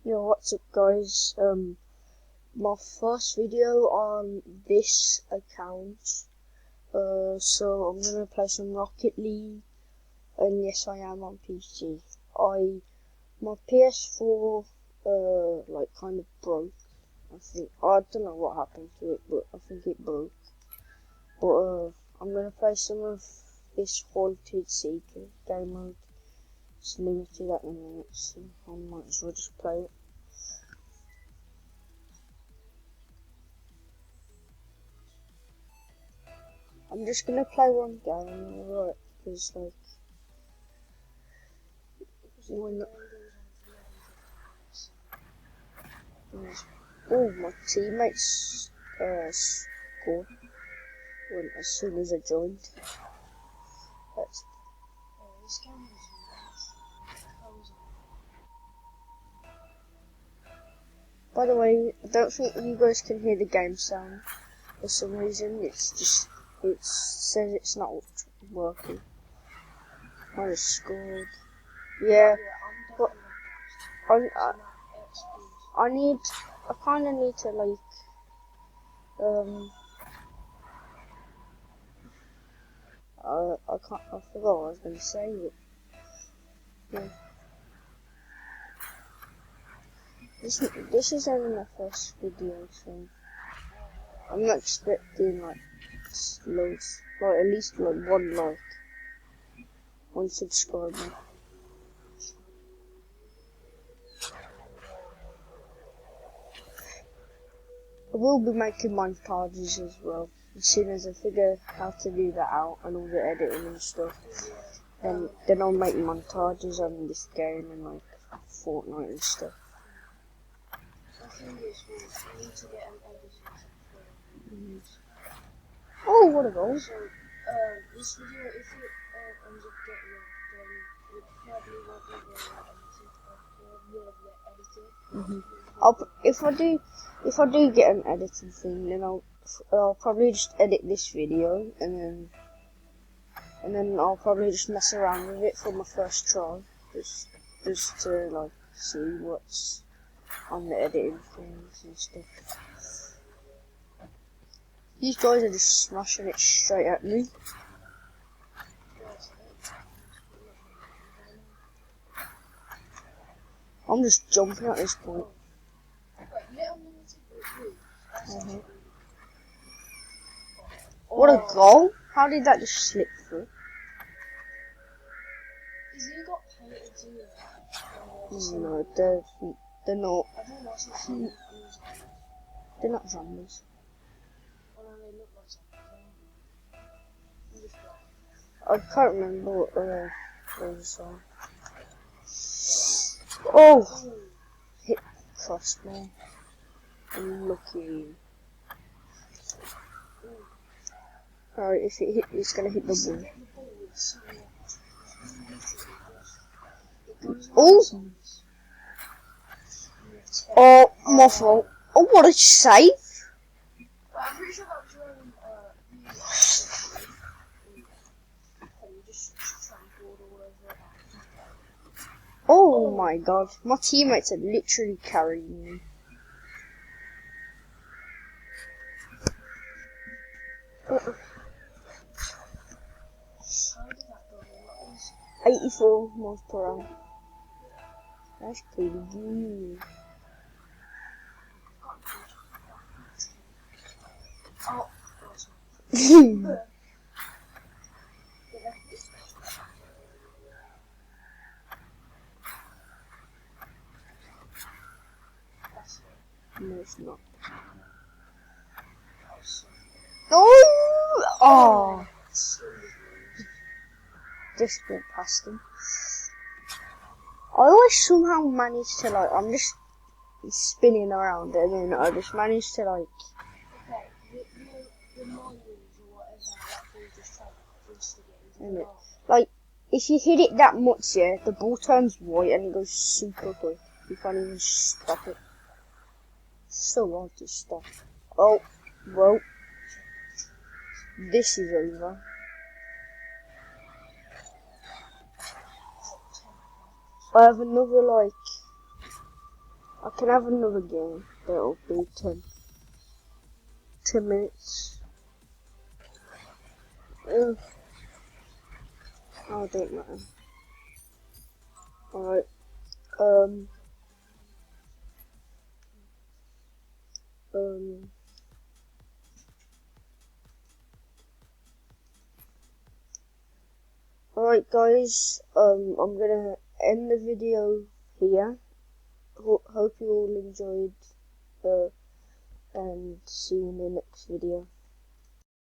Yo, what's up guys? My first video on this account. So I'm gonna play some Rocket League, and yes, I am on PC. My PS4 like kind of broke. I don't know what happened to it, but I think it broke. But I'm gonna play some of this Haunted Seeker game mode. It's limited at the minute, so I might as well just play it. I'm just gonna play one game, right? Because like, when my teammates scored as soon as I joined. That's, by the way, I don't think you guys can hear the game sound for some reason. It says it's not working. I just scored. Yeah, but I kind of need to like I forgot what I was going to say, but yeah. This is only my first video, so I'm not expecting like loads, like at least like one subscriber. I will be making montages as well, as soon as I figure how to do that out and all the editing and stuff. Then I'll make montages on this game and like Fortnite and stuff. Oh, what a goal! So, this video, if it ends up getting off, then it probably won't be very edited. If I do get an editing thing, then I'll probably just edit this video and then I'll probably just mess around with it for my first try, just to like see what's on the editing things and stuff. These guys are just smashing it straight at me. I'm just jumping at this point. What a goal! How did that just slip through? Is he got painted too? No, they're not. They're not zombies. I can't remember what those are. Oh! Hit crossbar. Unlucky. Alright, if it hit, it's gonna hit the ball. Oh! Oh, my fault. Oh, what a save! I'm pretty sure that was Oh my god, my teammates are literally carrying me. How did that go? 84 miles per hour. That's pretty good. Oh. No, it's not. Oh! Oh! Just went past him. I always somehow manage to like, I'm just spinning around and then I just manage to like... Okay, the monitors or whatever, that ball just to get into the ball. Like, if you hit it that much, yeah, the ball turns white and it goes super quick. You can't even stop it. It's so hard to stop. Oh, well. This is over. I have another, like... I can have another game. That'll be 10 minutes. Oh, don't matter. Alright. Alright guys, I'm gonna end the video here. Hope you all enjoyed, and see you in the next video.